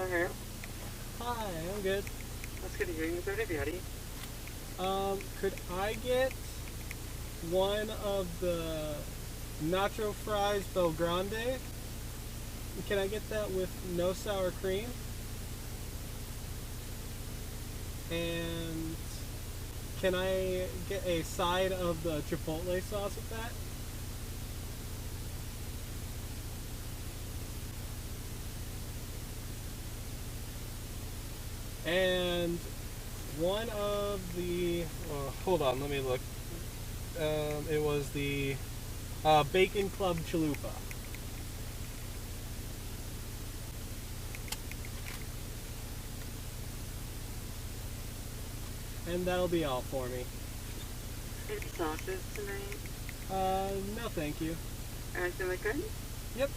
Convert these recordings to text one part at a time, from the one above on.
here. Hi, I'm good. That's good to hear. You 30 ready? Could I get one of the nacho fries Belgrande? Can I get that with no sour cream? And can I get a side of the chipotle sauce with that? And one of the, hold on, let me look. It was the Bacon Club Chalupa. And that'll be all for me. Any sauces tonight? No thank you. Everything look good? Yep.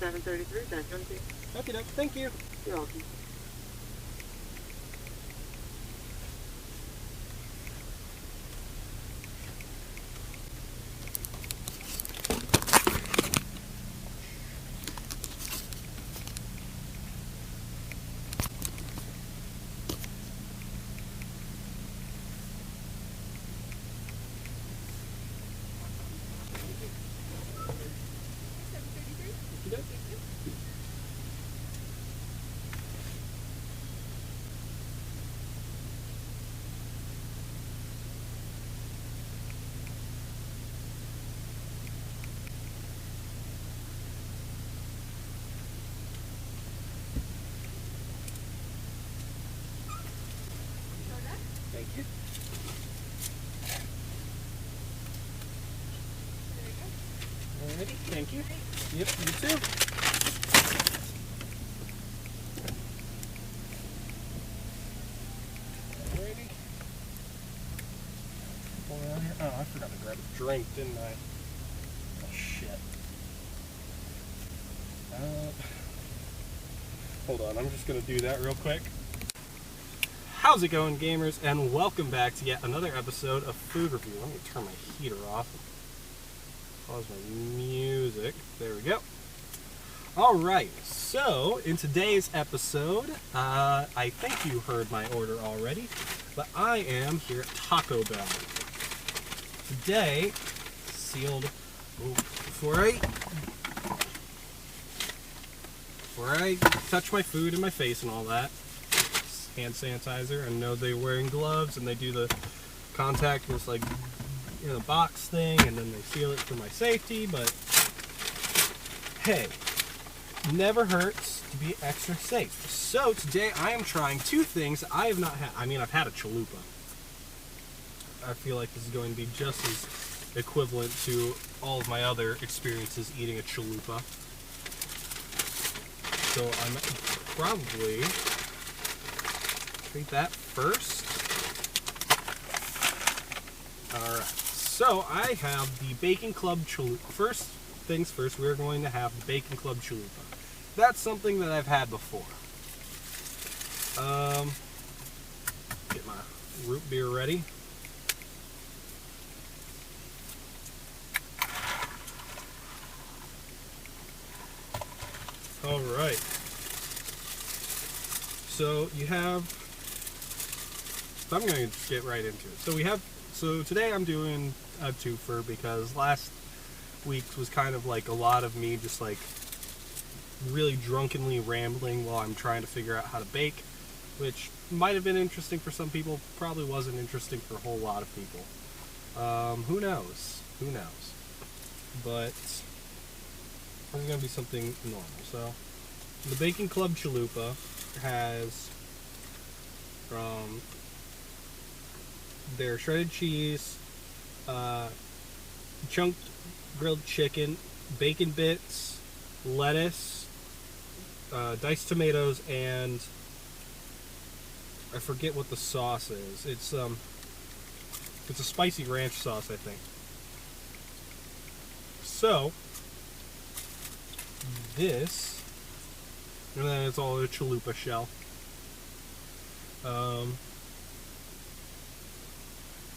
7:33. That's going to be. Okay, doke. Thank you. You're welcome. Okey doke. Thank you. Alrighty, thank you. Yep, you too. Alrighty. Pour it on here. Oh, I forgot to grab a drink, didn't I? Oh, shit. Hold on, I'm just gonna do that real quick. How's it going, gamers? And welcome back to yet another episode of Food Review. Let me turn my heater off. Pause my music. There we go. Alright, so in today's episode, I think you heard my order already, but I am here at Taco Bell. Today, sealed, before I touch my food and my face and all that, hand sanitizer. I know they're wearing gloves and they do the contactless, like, you know, box thing, and then they seal it for my safety, but hey, never hurts to be extra safe. So today I am trying two things I have not had. I mean, I've had a chalupa. I feel like this is going to be just as equivalent to all of my other experiences eating a chalupa. So I'm probably treat that first. Alright, so I have the Bacon Club Chalupa. First things first, we're going to have the Bacon Club Chalupa. That's something that I've had before. Get my root beer ready. Alright. So you have, I'm going to just get right into it. So today I'm doing a twofer because last week's was kind of like a lot of me just like really drunkenly rambling while I'm trying to figure out how to bake, which might have been interesting for some people, probably wasn't interesting for a whole lot of people. Who knows? Who knows? But it's going to be something normal. So the Bacon Club Chalupa has their shredded cheese, chunked grilled chicken, bacon bits, lettuce, diced tomatoes, and I forget what the sauce is. It's a spicy ranch sauce, I think. So this, and then it's all a chalupa shell.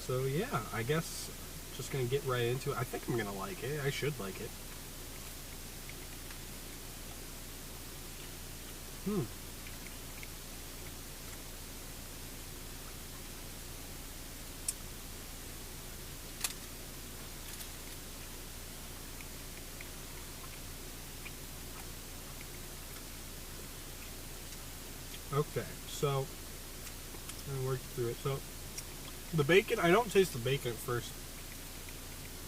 So yeah, I guess just gonna get right into it. I think I'm gonna like it. I should like it. Okay, so I'm working through it. So the bacon, I don't taste the bacon at first.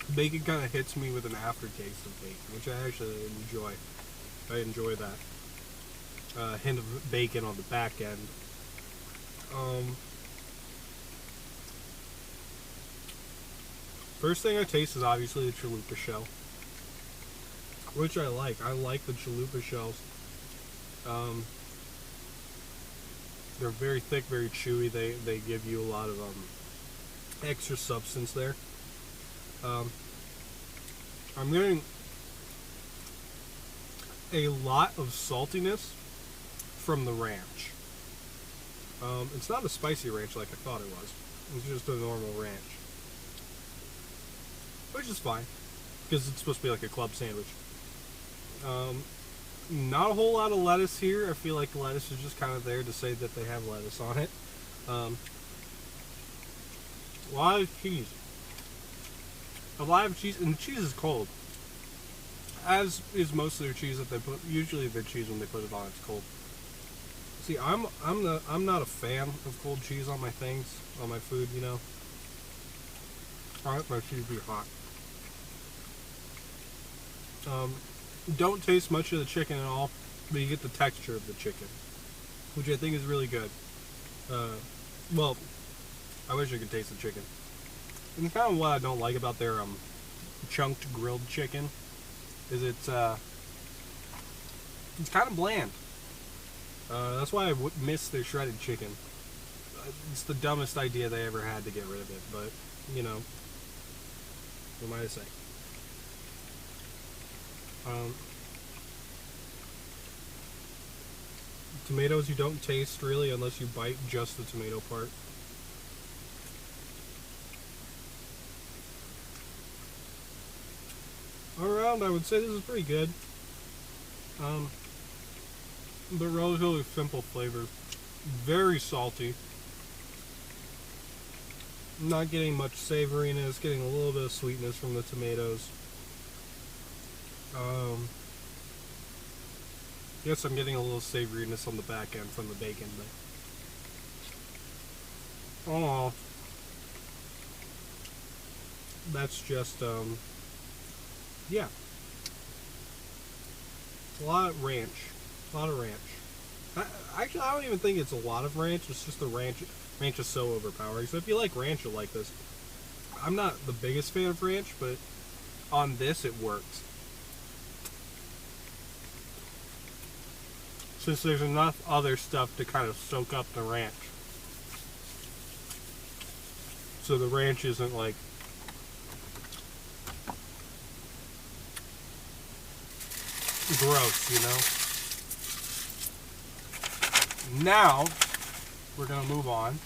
The bacon kind of hits me with an aftertaste of bacon, which I actually enjoy. I enjoy that hint of bacon on the back end. First thing I taste is obviously the chalupa shell, which I like. I like the chalupa shells. They're very thick, very chewy. They give you a lot of extra substance there. I'm getting a lot of saltiness from the ranch. It's not a spicy ranch like I thought it was. It's just a normal ranch, which is fine because it's supposed to be like a club sandwich. Not a whole lot of lettuce here. I feel like lettuce is just kind of there to say that they have lettuce on it. A lot of cheese. A lot of cheese, and the cheese is cold. As is most of their cheese that they put. Usually their cheese when they put it on, it's cold. See, I'm not a fan of cold cheese on my things, on my food. You know, I like my cheese to be hot. Don't taste much of the chicken at all, but you get the texture of the chicken, which I think is really good. Well, I wish I could taste the chicken. And kind of what I don't like about their chunked grilled chicken is it's kind of bland. That's why I miss their shredded chicken. It's the dumbest idea they ever had to get rid of it, but you know, what am I to say? Tomatoes you don't taste really unless you bite just the tomato part. All around, I would say this is pretty good. But relatively simple flavor. Very salty. Not getting much savoriness, getting a little bit of sweetness from the tomatoes. Yes, I'm getting a little savoriness on the back end from the bacon, but oh, that's just yeah, a lot of ranch, Actually, I don't even think it's a lot of ranch. It's just the ranch. Ranch is so overpowering. So if you like ranch, you'll like this. I'm not the biggest fan of ranch, but on this it works. Since there's enough other stuff to kind of soak up the ranch. So the ranch isn't like gross, you know? Now, we're going to move on.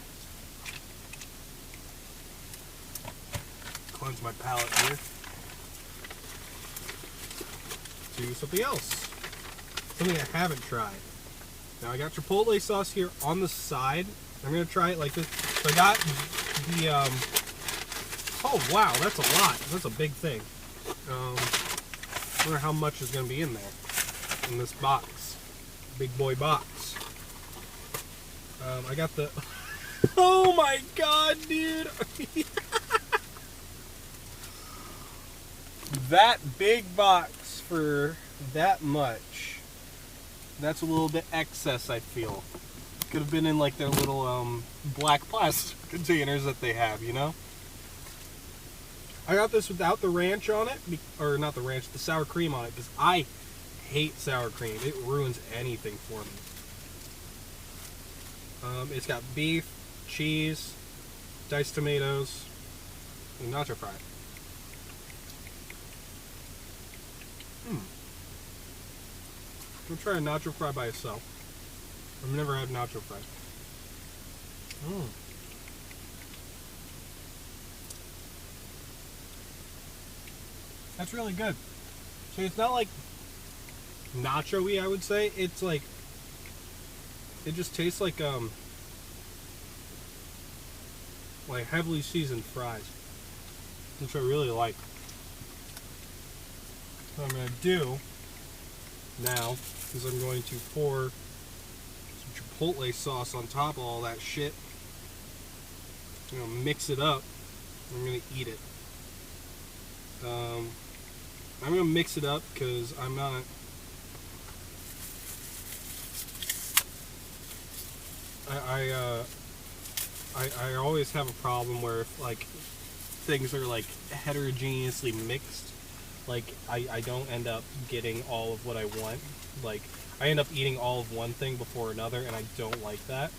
Cleanse my palate here. Do something else. Something I haven't tried. Now I got Chipotle sauce here on the side. I'm going to try it like this. So I got the, oh wow, that's a lot. That's a big thing. I wonder how much is going to be in there, in this box. Big boy box. I got the, oh my god, dude. That big box for that much. That's a little bit excess, I feel. Could have been in like their little black plastic containers that they have, you know? I got this without the ranch on it, or not the ranch, the sour cream on it, because I hate sour cream. It ruins anything for me. It's got beef, cheese, diced tomatoes, and nacho fry. I'm try a nacho fry by itself. I've never had nacho fry. That's really good. So it's not like nacho-y, I would say. It's like, it just tastes like heavily seasoned fries, which I really like. What I'm going to do now is I'm going to pour some chipotle sauce on top of all that shit. I'm gonna mix it up. I'm gonna eat it. I'm gonna mix it up because I'm not. I always have a problem where if like things are like heterogeneously mixed, like I don't end up getting all of what I want. Like I end up eating all of one thing before another, and I don't like that.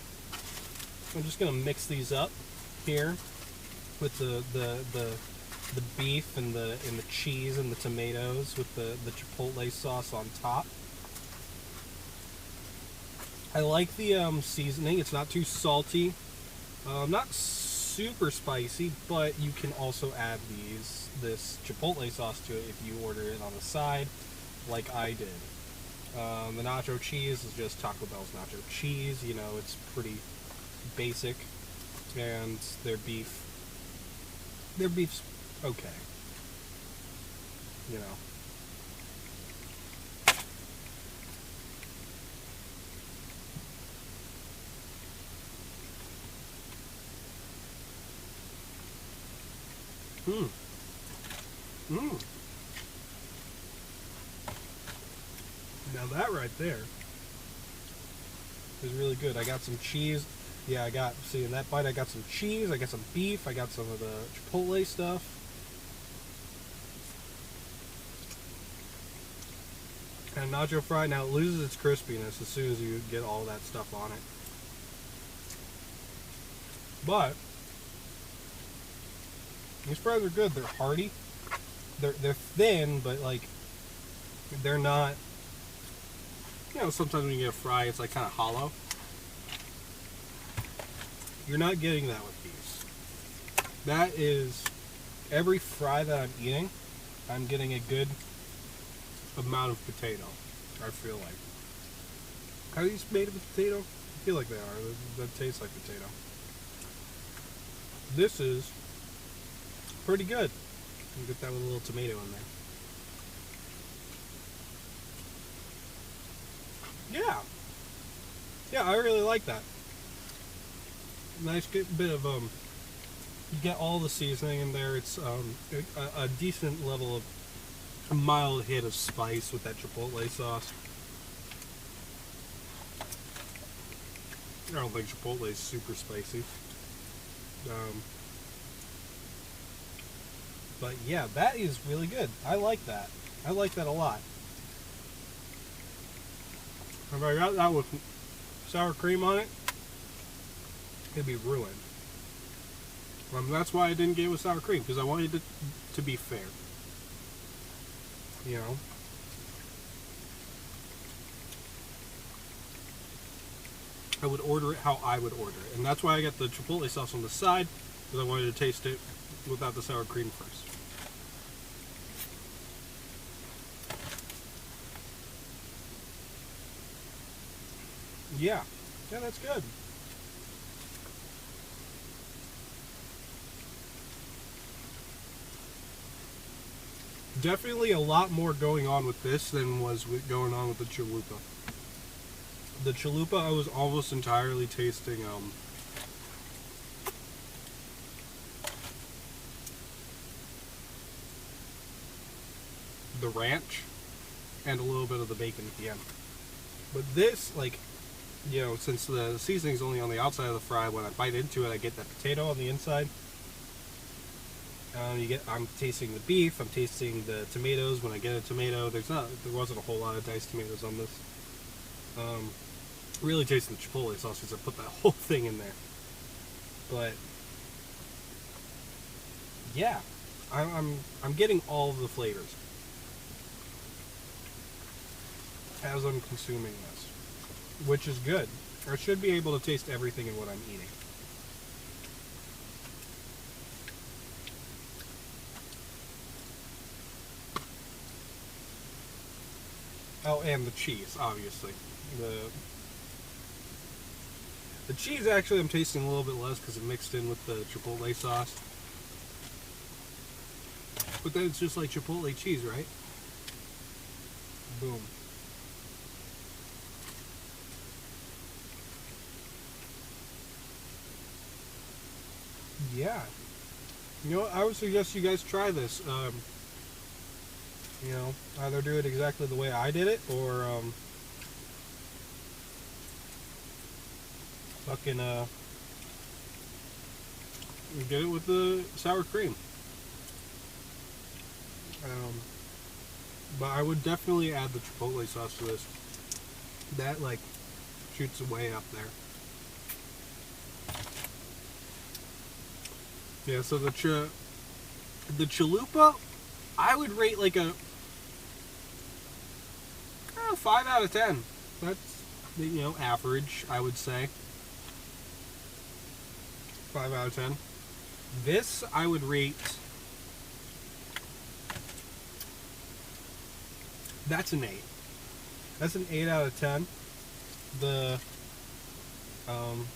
I'm just gonna mix these up here with the beef and the cheese and the tomatoes with the chipotle sauce on top. I like the seasoning. It's not too salty, not super spicy, but you can also add this chipotle sauce to it if you order it on the side, like I did. The nacho cheese is just Taco Bell's nacho cheese. You know, it's pretty basic, and their beef's okay. You know. Mmm. Mmm. Now that right there is really good. I got some cheese. Yeah, see in that bite I got some cheese, I got some beef, I got some of the chipotle stuff. And nacho fry, now it loses its crispiness as soon as you get all that stuff on it. But these fries are good. They're hearty. They're thin, but like they're not. You know, sometimes when you get a fry, it's like kind of hollow. You're not getting that with these. That is every fry that I'm eating. I'm getting a good amount of potato. I feel like. Are these made with potato? I feel like they are. That tastes like potato. This is pretty good. You can get that with a little tomato in there. Yeah. Yeah, I really like that. Nice bit of you get all the seasoning in there. It's a decent level of a mild hit of spice with that chipotle sauce. I don't think chipotle is super spicy. But yeah, that is really good. I like that. I like that a lot. If I got that with sour cream on it, it'd be ruined. That's why I didn't get it with sour cream, because I wanted it to be fair. You know? I would order it how I would order it. And that's why I got the chipotle sauce on the side, because I wanted to taste it without the sour cream first. Yeah. Yeah, that's good. Definitely a lot more going on with this than was going on with the chalupa. The chalupa, I was almost entirely tasting the ranch and a little bit of the bacon at the end. But this, like, you know, since the seasoning's only on the outside of the fry, when I bite into it, I get that potato on the inside. I'm tasting the beef. I'm tasting the tomatoes. When I get a tomato, there wasn't a whole lot of diced tomatoes on this. Really tasting the chipotle sauce because I put that whole thing in there. But yeah, I'm getting all of the flavors as I'm consuming this, which is good. I should be able to taste everything in what I'm eating. Oh, and the cheese, obviously. The cheese, actually, I'm tasting a little bit less because it mixed in with the chipotle sauce. But then it's just like chipotle cheese, right? Boom. yeah. You know, I would suggest you guys try this. You know, either do it exactly the way I did it, or fucking get it with the sour cream. But I would definitely add the chipotle sauce to this. That like shoots way up there. Yeah, so the chalupa, I would rate like a 5 out of 10. That's, you know, average, I would say. 5 out of 10. This I would rate. That's an 8. That's an 8 out of 10. The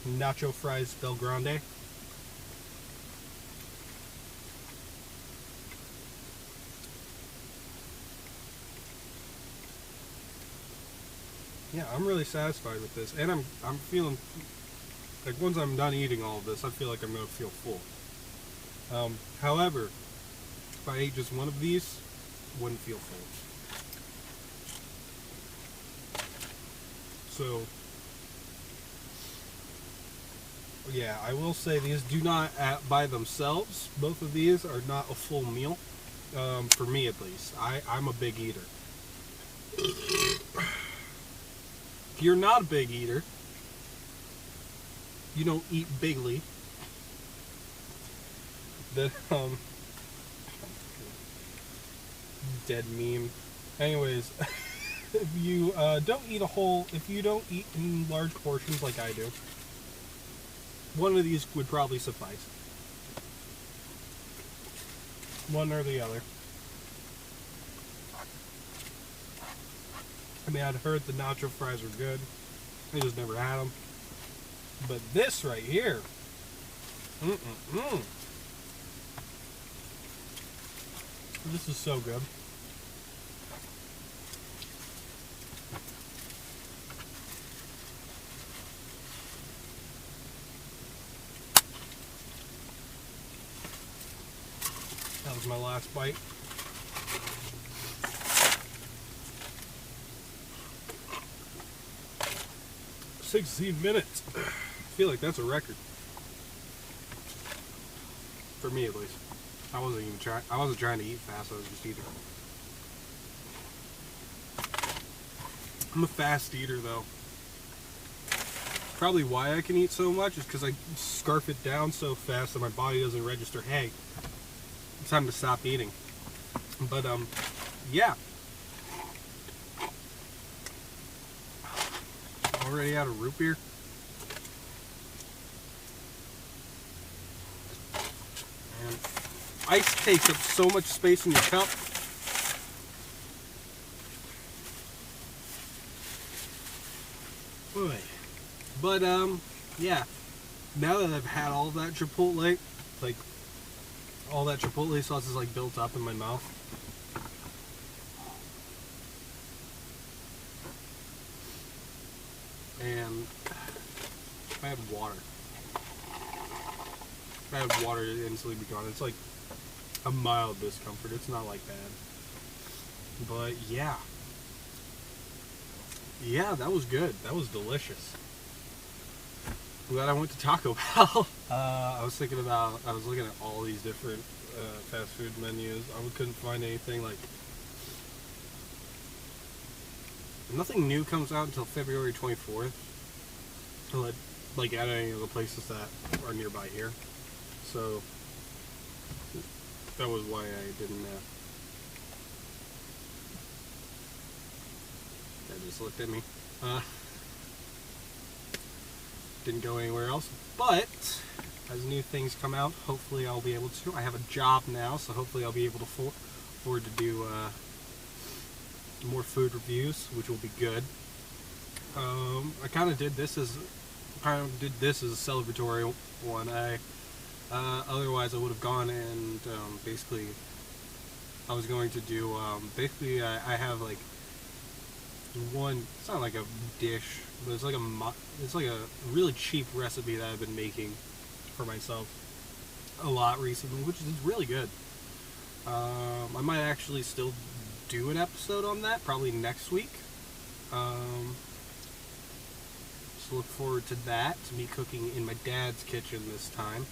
nacho fries Del Grande. Yeah, I'm really satisfied with this, and I'm feeling like once I'm done eating all of this, I feel like I'm gonna feel full. However, if I ate just one of these, wouldn't feel full. So, yeah, I will say these do not, by themselves, both of these are not a full meal, for me at least. I'm a big eater. If you're not a big eater, you don't eat bigly, then, dead meme. Anyways, if you if you don't eat in large portions like I do, one of these would probably suffice. One or the other. I mean, I'd heard the nacho fries were good. I just never had them. But this right here, this is so good. That was my last bite. $16 I feel like that's a record. For me, at least. I wasn't trying to eat fast. I was just eating. I'm a fast eater, though. Probably why I can eat so much is because I scarf it down so fast that my body doesn't register, hey, it's time to stop eating. But, yeah. Already out of root beer. And ice takes up so much space in your cup. Boy. But, yeah. Now that I've had all of that chipotle, like, all that chipotle sauce is, like, built up in my mouth. And if I had water. If I had water, it'd instantly be gone. It's like a mild discomfort. It's not like bad. But yeah. Yeah, that was good. That was delicious. I'm glad I went to Taco Bell. I was looking at all these different fast food menus. I couldn't find anything like. Nothing new comes out until February 24th. Like at any of the places that are nearby here. So that was why I didn't. That just looked at me. Didn't go anywhere else. But as new things come out, hopefully I'll be able to. I have a job now, so hopefully I'll be able to afford to do more food reviews, which will be good. I kind of did this as a celebratory one. Otherwise I would have gone and basically I was going to do I have like one. It's not like a dish, but it's like a really cheap recipe that I've been making for myself. a lot recently, which is really good. I might actually still do an episode on that, probably next week. So look forward to that, to me cooking in my dad's kitchen this time.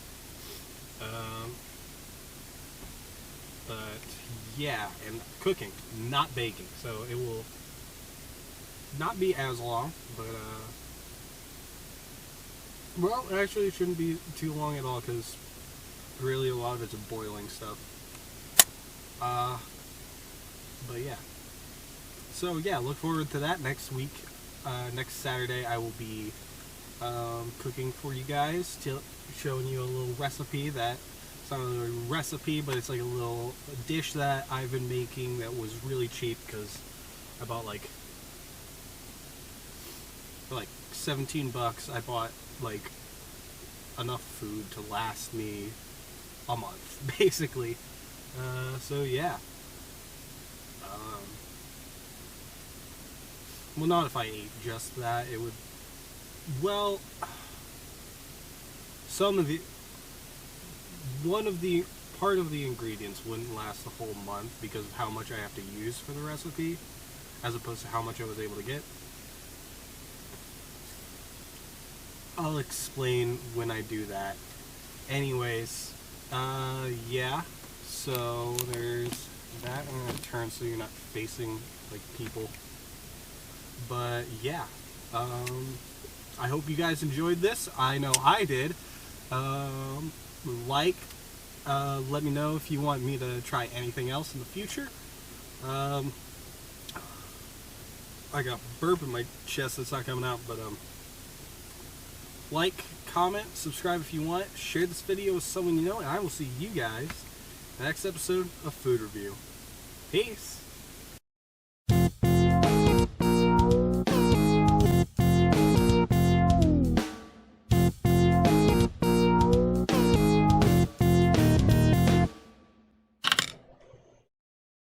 But yeah, and cooking, not baking, so it will not be as long, but well, actually it shouldn't be too long at all, because really a lot of it's boiling stuff. But yeah, so yeah, look forward to that next week. Next Saturday I will be cooking for you guys, showing you a little recipe that, it's not really a recipe, but it's like a little dish that I've been making that was really cheap, because I bought like for like $17. I bought like enough food to last me a month, basically. So yeah. Well, not if I ate just that. It would. Well, part of the ingredients wouldn't last the whole month because of how much I have to use for the recipe, as opposed to how much I was able to get. I'll explain when I do that. Anyways, yeah. So there's that. I'm gonna turn so you're not facing like people. But yeah, I hope you guys enjoyed this. I know I did. Let me know if you want me to try anything else in the future. I got burp in my chest that's not coming out, but like, comment, subscribe if you want, share this video with someone you know, and I will see you guys in the next episode of Food Review. Peace!